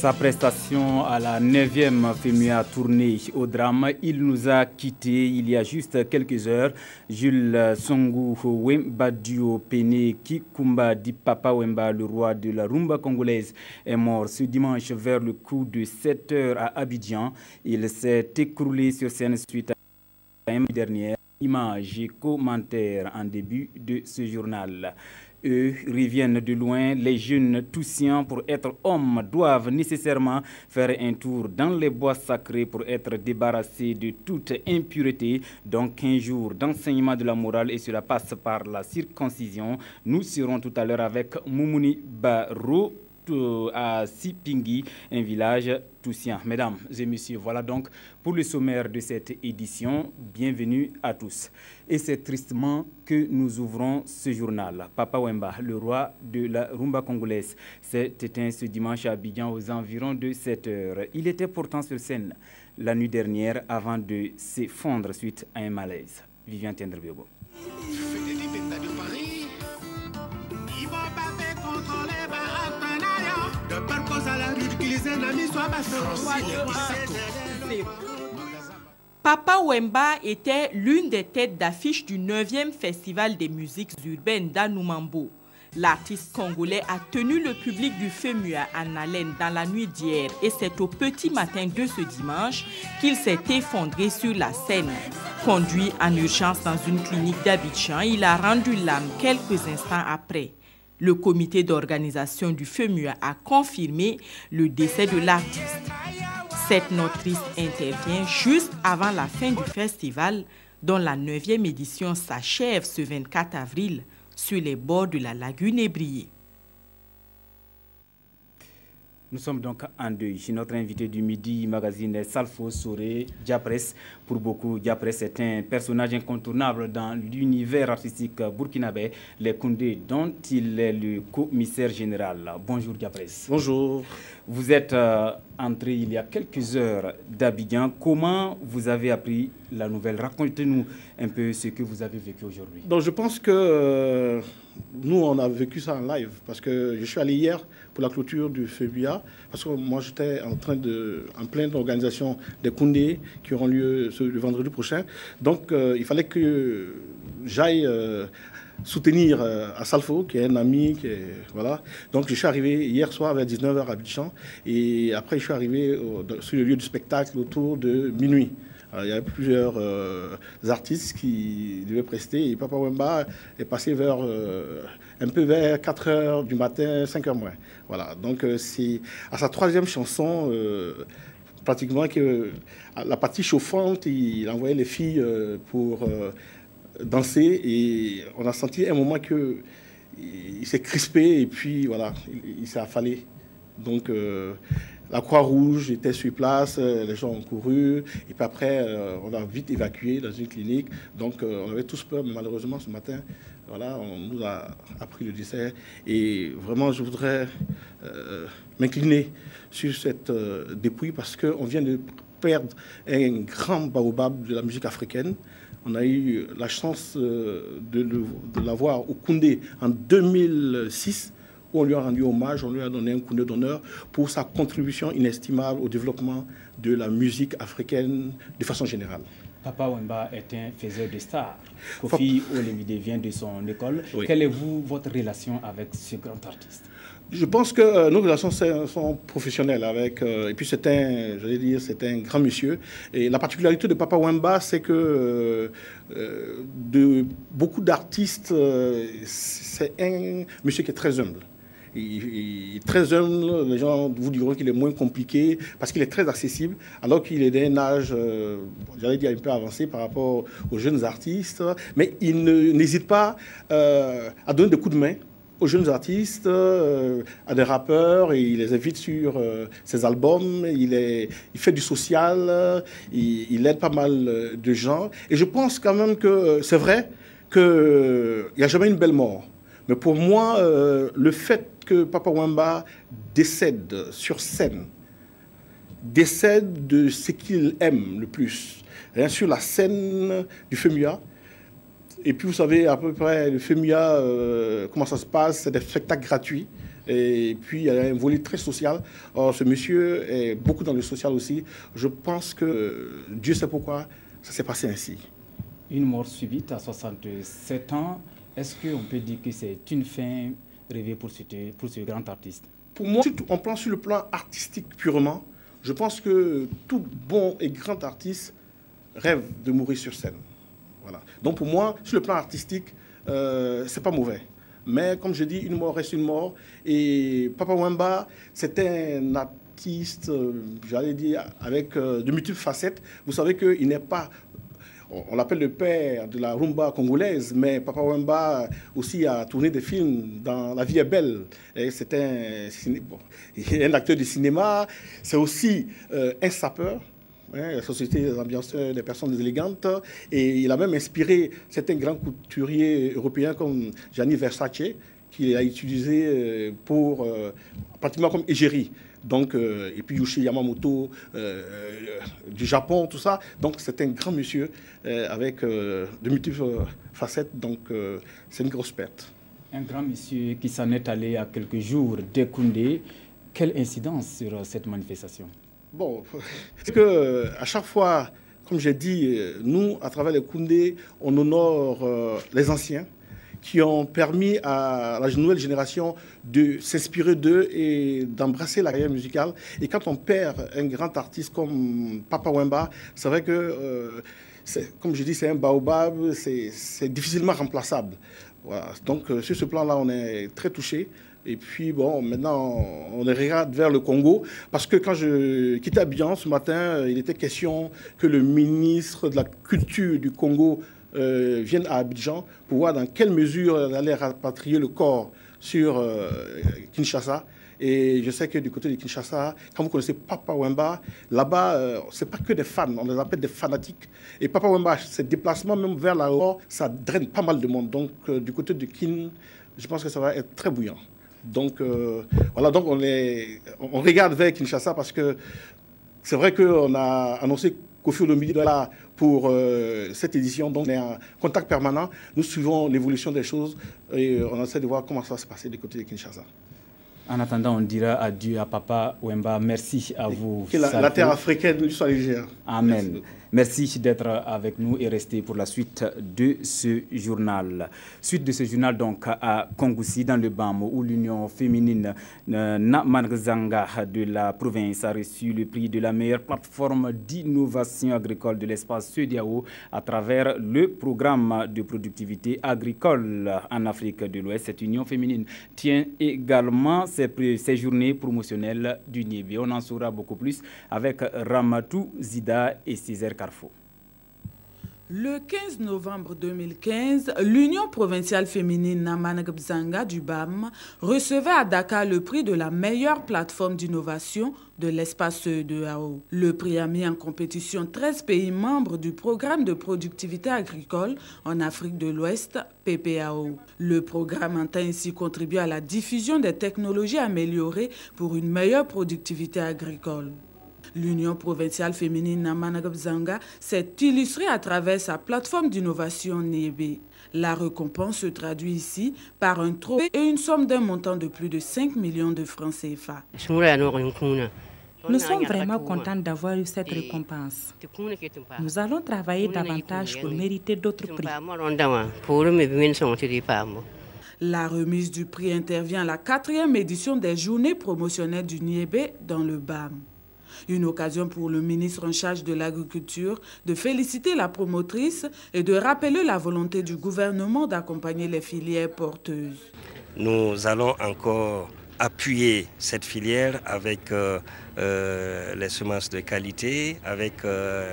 sa prestation à la 9e FEMUA tournée au drame. Il nous a quittés il y a juste quelques heures. Jules Songo Wemba Dio Pene Kikumba dit Papa Wemba, le roi de la rumba congolaise, est mort ce dimanche vers le coup de 7 heures à Abidjan. Il s'est écroulé sur scène suite à une dernière image et commentaires en début de ce journal. Eux reviennent de loin. Les jeunes Toussiens, pour être hommes, doivent nécessairement faire un tour dans les bois sacrés pour être débarrassés de toute impureté. Donc 15 jours d'enseignement de la morale et cela passe par la circoncision. Nous serons tout à l'heure avec Moumouni Baro à Sipingui, un village toussien. Mesdames et messieurs, voilà donc pour le sommaire de cette édition. Bienvenue à tous. Et c'est tristement que nous ouvrons ce journal. Papa Wemba, le roi de la rumba congolaise, s'est éteint ce dimanche à Abidjan aux environs de 7 heures. Il était pourtant sur scène la nuit dernière avant de s'effondrer suite à un malaise. Viviane Tendrebiogo. Papa Wemba était l'une des têtes d'affiche du 9e Festival des musiques urbaines d'Anoumambo. L'artiste congolais a tenu le public du FEMUA en haleine dans la nuit d'hier et c'est au petit matin de ce dimanche qu'il s'est effondré sur la scène. Conduit en urgence dans une clinique d'Abidjan, il a rendu l'âme quelques instants après. Le comité d'organisation du FEMUA a confirmé le décès de l'artiste. Cette note triste intervient juste avant la fin du festival, dont la 9e édition s'achève ce 24 avril sur les bords de la lagune Ébrié. Nous sommes donc en deuil. Notre invité du midi magazine est Salfo Soré Diapresse. Pour beaucoup, Diapresse est un personnage incontournable dans l'univers artistique burkinabé, les Koundé, dont il est le commissaire général. Bonjour Diapresse. Bonjour. Vous êtes entré il y a quelques heures d'Abidjan. Comment vous avez appris la nouvelle? Racontez-nous un peu ce que vous avez vécu aujourd'hui. Donc je pense que nous, on a vécu ça en live parce que je suis allé hier pour la clôture du FEBUA parce que moi, j'étais en pleine organisation des Koundé qui auront lieu le vendredi prochain. Donc, il fallait que j'aille soutenir à Salfo, qui est un ami. Voilà. Donc, je suis arrivé hier soir vers 19 h à Abidjan et après, je suis arrivé sur le lieu du spectacle autour de minuit. Alors, il y avait plusieurs artistes qui devaient prester et Papa Wemba est passé un peu vers 4 h du matin, 5 h moins. Voilà, donc c'est à sa 3e chanson, pratiquement, que la partie chauffante, il envoyait les filles pour danser et on a senti à un moment qu'il s'est crispé et puis voilà, il s'est affalé. Donc la Croix-Rouge était sur place, les gens ont couru, et puis après, on a vite évacué dans une clinique. Donc, on avait tous peur, mais malheureusement, ce matin, voilà, on nous a appris le décès. Et vraiment, je voudrais m'incliner sur cette dépouille parce qu'on vient de perdre un grand baobab de la musique africaine. On a eu la chance de l'avoir au Koundé en 2006. On lui a rendu hommage, on lui a donné un coup d'honneur pour sa contribution inestimable au développement de la musique africaine de façon générale. Papa Wemba est un faiseur de stars. Kofi Olomide vient de son école. Oui. Quelle est votre relation avec ce grand artiste? Je pense que nos relations sont professionnelles et puis c'est un grand monsieur. Et la particularité de Papa Wemba, c'est que de beaucoup d'artistes, c'est un monsieur qui est très humble. Il est très humble, les gens vous diront qu'il est moins compliqué parce qu'il est très accessible, alors qu'il est d'un âge, j'allais dire un peu avancé par rapport aux jeunes artistes, mais il n'hésite pas à donner des coups de main aux jeunes artistes, à des rappeurs, et il les invite sur ses albums, il fait du social, il aide pas mal de gens, et je pense quand même que c'est vrai qu'il n'y a jamais une belle mort. Mais pour moi, le fait que Papa Wemba décède sur scène, décède de ce qu'il aime le plus, rien sur la scène du FEMUA. Et puis vous savez à peu près le FEMUA, comment ça se passe, c'est des spectacles gratuits. Et puis, il y a un volet très social. Or, ce monsieur est beaucoup dans le social aussi. Je pense que Dieu sait pourquoi ça s'est passé ainsi. Une mort subite à 67 ans, est-ce qu'on peut dire que c'est une fin rêvée pour ce grand artiste? Pour moi, si on prend sur le plan artistique purement, je pense que tout bon et grand artiste rêve de mourir sur scène. Voilà. Donc pour moi, sur le plan artistique, c'est pas mauvais. Mais comme je dis, une mort reste une mort. Et Papa Wemba, c'était un artiste, j'allais dire, avec de multiples facettes. Vous savez qu'il n'est pas... On l'appelle le père de la rumba congolaise, mais Papa Wemba aussi a tourné des films dans La vie est belle. C'est un acteur de cinéma, c'est aussi un sapeur. La société des ambianceurs, des personnes élégantes. Et il a même inspiré certains grands couturiers européens comme Gianni Versace, qu'il a utilisé pour pratiquement comme égérie. Donc, et puis Yoshi Yamamoto du Japon, tout ça. Donc c'est un grand monsieur avec de multiples facettes. Donc c'est une grosse perte. Un grand monsieur qui s'en est allé à quelques jours de Koundé. Quelle incidence sur cette manifestation? Bon, parce que à chaque fois, comme j'ai dit, nous, à travers les Koundé, on honore les anciens qui ont permis à la nouvelle génération de s'inspirer d'eux et d'embrasser la carrière musicale. Et quand on perd un grand artiste comme Papa Wemba, c'est vrai que, comme je dis, c'est un baobab, c'est difficilement remplaçable. Voilà. Donc, sur ce plan-là, on est très touchés. Et puis, bon, maintenant, on regarde vers le Congo, parce que quand je quittais Abidjan ce matin, il était question que le ministre de la Culture du Congo vienne à Abidjan pour voir dans quelle mesure elle allait rapatrier le corps sur Kinshasa. Et je sais que du côté de Kinshasa, quand vous connaissez Papa Wemba, là-bas, c'est pas que des fans, on les appelle des fanatiques. Et Papa Wemba, ses déplacements même vers l'aéroport, ça draine pas mal de monde. Donc, du côté de Kin, je pense que ça va être très bouillant. Donc, voilà, donc on regarde vers Kinshasa parce que c'est vrai qu'on a annoncé Koffi Olomide est là pour cette édition. Donc, on est en contact permanent. Nous suivons l'évolution des choses et on essaie de voir comment ça va se passer du côté de Kinshasa. En attendant, on dira adieu à Papa Wemba. Merci à vous. Que la terre africaine lui soit légère. Amen. Merci d'être avec nous et rester pour la suite de ce journal. Suite de ce journal donc à Kongoussi dans le BAM où l'Union féminine Namanzanga de la province a reçu le prix de la meilleure plateforme d'innovation agricole de l'espace CEDEAO à travers le programme de productivité agricole en Afrique de l'Ouest. Cette Union féminine tient également ces journées promotionnelles du Niébé. On en saura beaucoup plus avec Ramatou Zida et Césaire Carrefour. Le 15 novembre 2015, l'Union provinciale féminine Namanzanga du BAM recevait à Dakar le prix de la meilleure plateforme d'innovation de l'espace CEDEAO. Le prix a mis en compétition 13 pays membres du programme de productivité agricole en Afrique de l'Ouest, PPAO. Le programme entend ainsi contribuer à la diffusion des technologies améliorées pour une meilleure productivité agricole. L'Union provinciale féminine Namanzanga s'est illustrée à travers sa plateforme d'innovation Niébé. La récompense se traduit ici par un trophée et une somme d'un montant de plus de 5 millions de francs CFA. Nous sommes vraiment contents d'avoir eu cette récompense. Nous allons travailler davantage pour mériter d'autres prix. La remise du prix intervient à la 4e édition des journées promotionnelles du Niébé dans le BAM. Une occasion pour le ministre en charge de l'agriculture de féliciter la promotrice et de rappeler la volonté du gouvernement d'accompagner les filières porteuses. Nous allons encore appuyer cette filière avec les semences de qualité, avec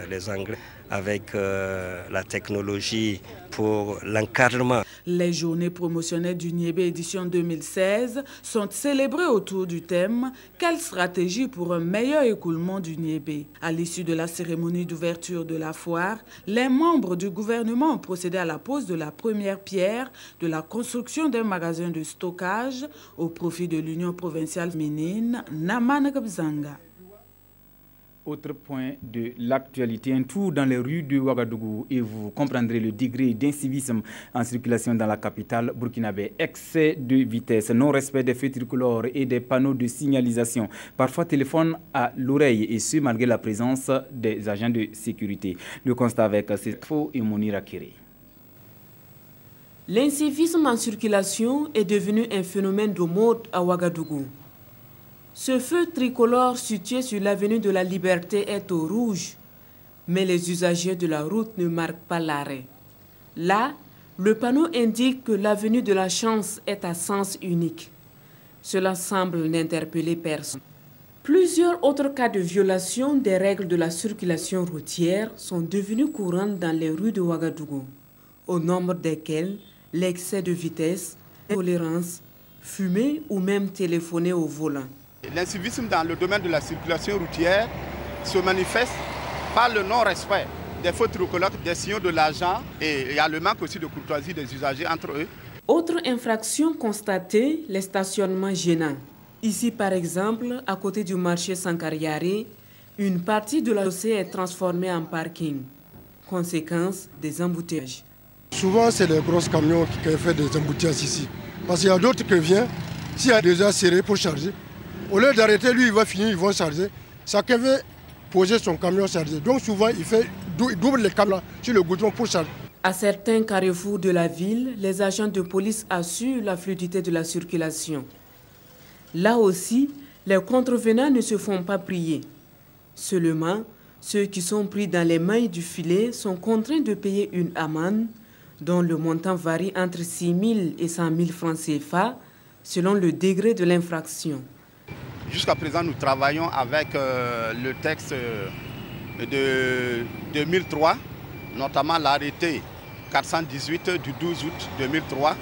les engrais, avec la technologie pour l'encadrement. Les journées promotionnelles du Niébé édition 2016 sont célébrées autour du thème « Quelle stratégie pour un meilleur écoulement du Niébé ?» À l'issue de la cérémonie d'ouverture de la foire, les membres du gouvernement ont procédé à la pose de la première pierre de la construction d'un magasin de stockage au profit de l'Union provinciale féminine Namanzanga. Autre point de l'actualité, un tour dans les rues de Ouagadougou et vous comprendrez le degré d'incivisme en circulation dans la capitale burkinabé. Excès de vitesse, non-respect des feux tricolores et des panneaux de signalisation. Parfois téléphone à l'oreille et ce malgré la présence des agents de sécurité. Le constat avec Sefo et Mounira Kéré. L'incivisme en circulation est devenu un phénomène de mode à Ouagadougou. Ce feu tricolore situé sur l'avenue de la Liberté est au rouge, mais les usagers de la route ne marquent pas l'arrêt. Là, le panneau indique que l'avenue de la Chance est à sens unique. Cela semble n'interpeller personne. Plusieurs autres cas de violation des règles de la circulation routière sont devenus courants dans les rues de Ouagadougou, au nombre desquels l'excès de vitesse, tolérance, fumer ou même téléphoner au volant. L'incivisme dans le domaine de la circulation routière se manifeste par le non-respect des feux tricolores, des signaux de l'agent et il y a le manque aussi de courtoisie des usagers entre eux. Autre infraction constatée, les stationnements gênants. Ici par exemple, à côté du marché Sankariare, une partie de la chaussée est transformée en parking. Conséquence, des embouteillages. Souvent c'est les gros camions qui font des embouteillages ici. Parce qu'il y a d'autres qui viennent, s'il y a déjà serré pour charger, au lieu d'arrêter, lui, il va finir, ils vont charger. Chacun veut poser son camion chargé. Donc souvent, il double les camions sur le goudron pour charger. À certains carrefours de la ville, les agents de police assurent la fluidité de la circulation. Là aussi, les contrevenants ne se font pas prier. Seulement, ceux qui sont pris dans les mailles du filet sont contraints de payer une amende dont le montant varie entre 6 000 et 100 000 francs CFA selon le degré de l'infraction. Jusqu'à présent, nous travaillons avec le texte de 2003, notamment l'arrêté 418 du 12 août 2003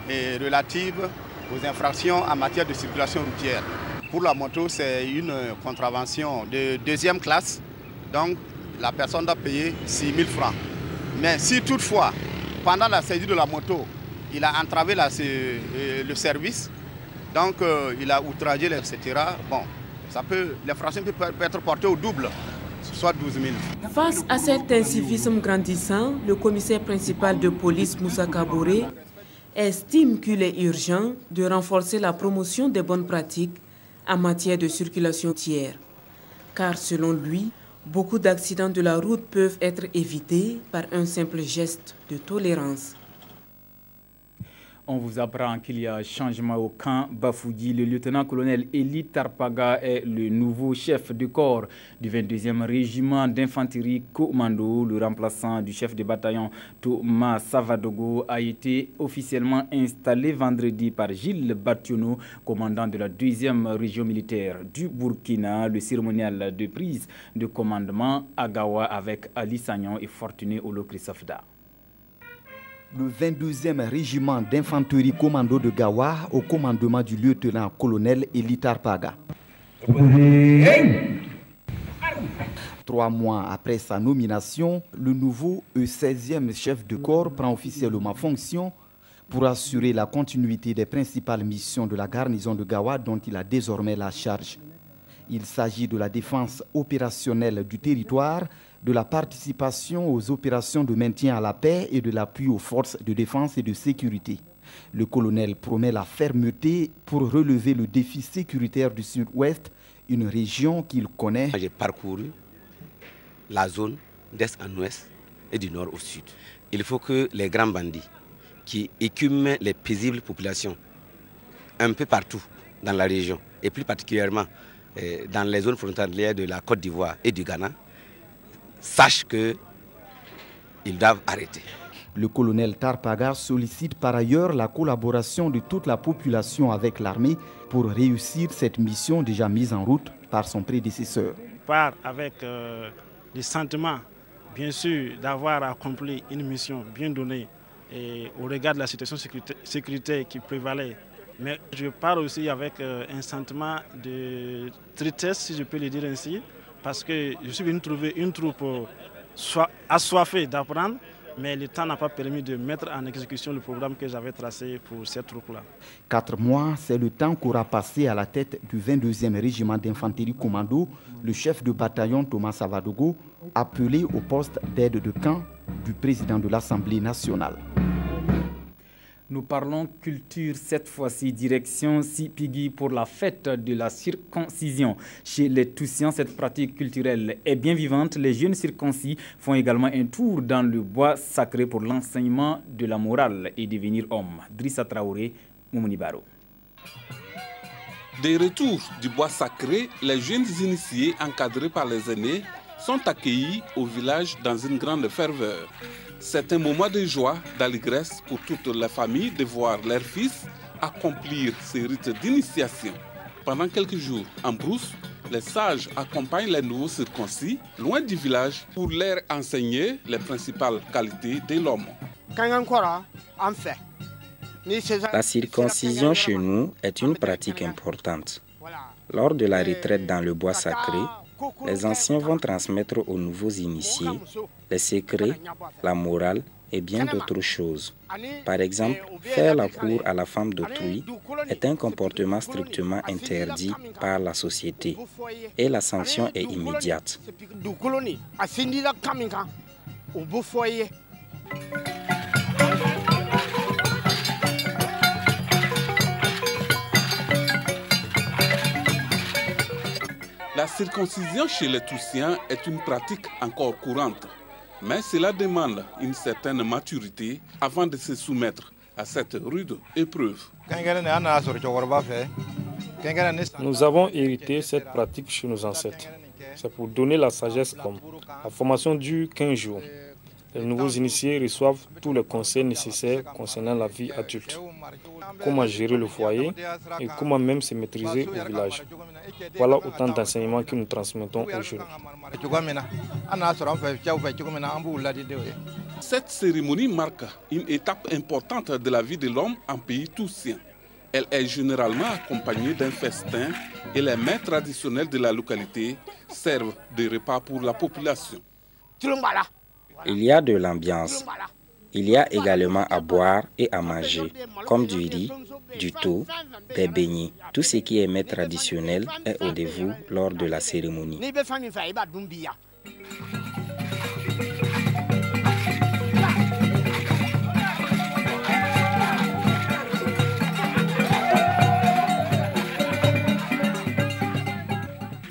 et relative aux infractions en matière de circulation routière. Pour la moto, c'est une contravention de deuxième classe, donc la personne doit payer 6 000 francs. Mais si toutefois, pendant la saisie de la moto, il a entravé le service, donc il a outragé, etc. Bon, l'infraction peut être portée au double, soit 12 000. Face à cet incivisme grandissant, le commissaire principal de police, Moussa Kaboré, estime qu'il est urgent de renforcer la promotion des bonnes pratiques en matière de circulation routière. Car selon lui, beaucoup d'accidents de la route peuvent être évités par un simple geste de tolérance. On vous apprend qu'il y a changement au camp Bafoudi. Le lieutenant-colonel Eli Tarpaga est le nouveau chef de corps du 22e régiment d'infanterie commando. Le remplaçant du chef de bataillon Thomas Savadogo a été officiellement installé vendredi par Gilles Bationo, commandant de la 2e région militaire du Burkina. Le cérémonial de prise de commandement à Gawa avec Ali Sagnon et Fortuné Olo Christophe-Da. Le 22e régiment d'infanterie commando de Gawa au commandement du lieutenant-colonel Eli Tarpaga. 3 mois après sa nomination, le nouveau E16e chef de corps prend officiellement fonction pour assurer la continuité des principales missions de la garnison de Gawa dont il a désormais la charge. Il s'agit de la défense opérationnelle du territoire, de la participation aux opérations de maintien à la paix et de l'appui aux forces de défense et de sécurité. Le colonel promet la fermeté pour relever le défi sécuritaire du Sud-Ouest, une région qu'il connaît. J'ai parcouru la zone d'est en ouest et du nord au sud. Il faut que les grands bandits qui écument les paisibles populations un peu partout dans la région, et plus particulièrement dans les zones frontalières de la Côte d'Ivoire et du Ghana, sachent qu'ils doivent arrêter. Le colonel Tarpaga sollicite par ailleurs la collaboration de toute la population avec l'armée pour réussir cette mission déjà mise en route par son prédécesseur. Je pars avec le sentiment, bien sûr, d'avoir accompli une mission bien donnée et au regard de la situation sécuritaire qui prévalait. Mais je pars aussi avec un sentiment de tristesse, si je peux le dire ainsi, parce que je suis venu trouver une troupe assoiffée d'apprendre, mais le temps n'a pas permis de mettre en exécution le programme que j'avais tracé pour cette troupe-là. 4 mois, c'est le temps qu'aura passé à la tête du 22e régiment d'infanterie commando le chef de bataillon Thomas Savadogo, appelé au poste d'aide de camp du président de l'Assemblée nationale. Nous parlons culture cette fois-ci, direction Sipigui pour la fête de la circoncision. Chez les Toussiens, cette pratique culturelle est bien vivante. Les jeunes circoncis font également un tour dans le bois sacré pour l'enseignement de la morale et devenir homme. Drissa Traoré, Moumouni Baro. Des retours du bois sacré, les jeunes initiés encadrés par les aînés sont accueillis au village dans une grande ferveur. C'est un moment de joie, d'allégresse pour toutes les familles de voir leurs fils accomplir ces rites d'initiation. Pendant quelques jours, en brousse, les sages accompagnent les nouveaux circoncis loin du village pour leur enseigner les principales qualités de l'homme. La circoncision chez nous est une pratique importante. Lors de la retraite dans le bois sacré, les anciens vont transmettre aux nouveaux initiés les secrets, la morale et bien d'autres choses. Par exemple, faire la cour à la femme d'autrui est un comportement strictement interdit par la société et la sanction est immédiate. La circoncision chez les Toussiens est une pratique encore courante, mais cela demande une certaine maturité avant de se soumettre à cette rude épreuve. Nous avons hérité cette pratique chez nos ancêtres. C'est pour donner la sagesse comme la formation dure 15 jours. Les nouveaux initiés reçoivent tous les conseils nécessaires concernant la vie adulte. Comment gérer le foyer et comment même se maîtriser au village. Voilà autant d'enseignements que nous transmettons aujourd'hui. Cette cérémonie marque une étape importante de la vie de l'homme en pays toussien. Elle est généralement accompagnée d'un festin et les mets traditionnels de la localité servent de repas pour la population. Il y a de l'ambiance. Il y a également à boire et à manger, comme du riz, du thau, des beignets. Tout ce qui est mets traditionnel est au dévou lors de la cérémonie.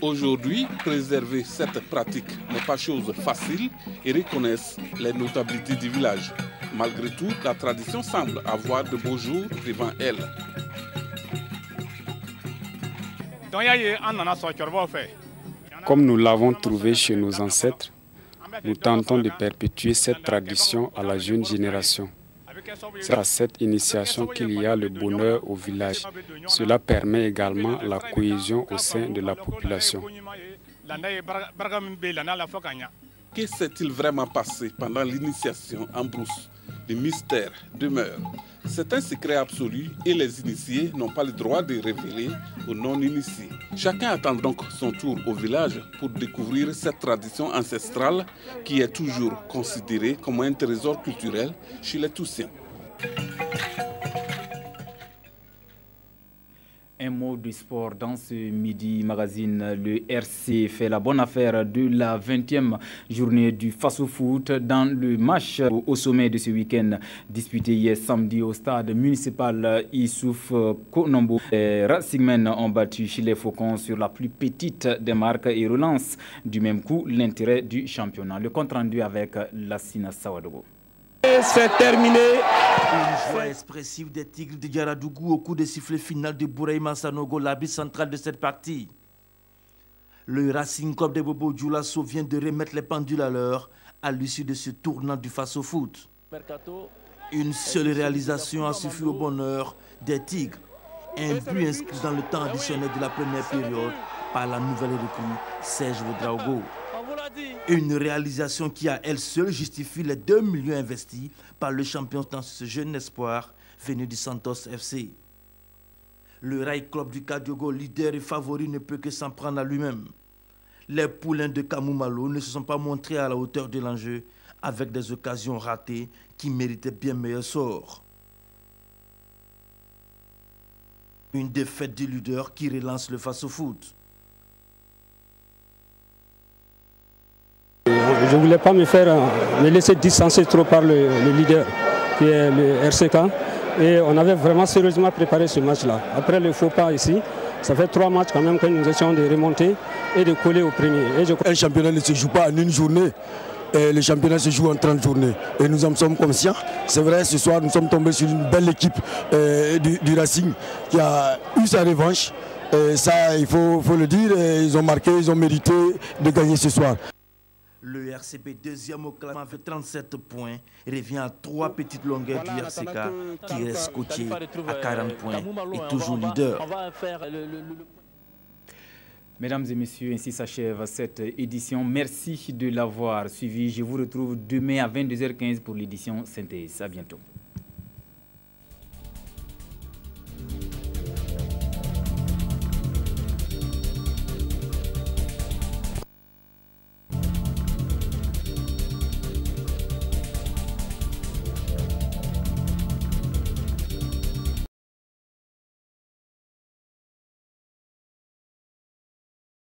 Aujourd'hui, préserver cette pratique n'est pas chose facile et reconnaissent les notabilités du village. Malgré tout, la tradition semble avoir de beaux jours devant elle. Comme nous l'avons trouvé chez nos ancêtres, nous tentons de perpétuer cette tradition à la jeune génération. C'est à cette initiation qu'il y a le bonheur au village. Cela permet également la cohésion au sein de la population. Que s'est-il vraiment passé pendant l'initiation en brousse? Le mystère demeure. C'est un secret absolu et les initiés n'ont pas le droit de révéler aux non-initiés. Chacun attend donc son tour au village pour découvrir cette tradition ancestrale qui est toujours considérée comme un trésor culturel chez les Toussiens. Un mot de sport dans ce Midi Magazine. Le RC fait la bonne affaire de la 20e journée du Faso Foot dans le match au sommet de ce week-end disputé hier samedi au stade municipal Issouf Konombo. Les Racingmen ont battu chez les Faucons sur la plus petite des marques et relancent du même coup l'intérêt du championnat. Le compte rendu avec Lassina Sawadogo. C'est terminé. Une joie expressive des Tigres de Yaradougou au coup de sifflet final de Bouraïma Sanogo, l'arbitre central de cette partie. Le Racing Club de Bobo Dioulasso vient de remettre les pendules à l'heure à l'issue de ce tournant du Faso Foot. Une seule réalisation a suffi au bonheur des Tigres. Un but inscrit dans le temps additionnel de la première période par la nouvelle recrue Serge Ouedraogo. Une réalisation qui à elle seule justifie les 2 millions investis par le champion dans ce jeune espoir venu du Santos FC. Le Rail Club du Kadiogo, leader et favori, ne peut que s'en prendre à lui-même. Les poulains de Kamoumalo ne se sont pas montrés à la hauteur de l'enjeu avec des occasions ratées qui méritaient bien meilleur sort. Une défaite du leader qui relance le face-au-foot. Je ne voulais pas me laisser distancer trop par le leader, qui est le RCK. Et on avait vraiment sérieusement préparé ce match-là. Après le faux pas ici, ça fait 3 matchs quand même que nous essayons de remonter et de coller au premier. Un championnat ne se joue pas en une journée. Et le championnat se joue en 30 journées. Et nous en sommes conscients. C'est vrai, ce soir, nous sommes tombés sur une belle équipe du Racing qui a eu sa revanche. Et ça, il faut le dire. Ils ont marqué, ils ont mérité de gagner ce soir. Le RCB, deuxième au classement avec 37 points, revient à 3 petites longueurs du RCK qui reste scotché à 40 points et toujours leader. Mesdames et messieurs, ainsi s'achève cette édition. Merci de l'avoir suivi. Je vous retrouve demain à 22h15 pour l'édition Synthèse. À bientôt.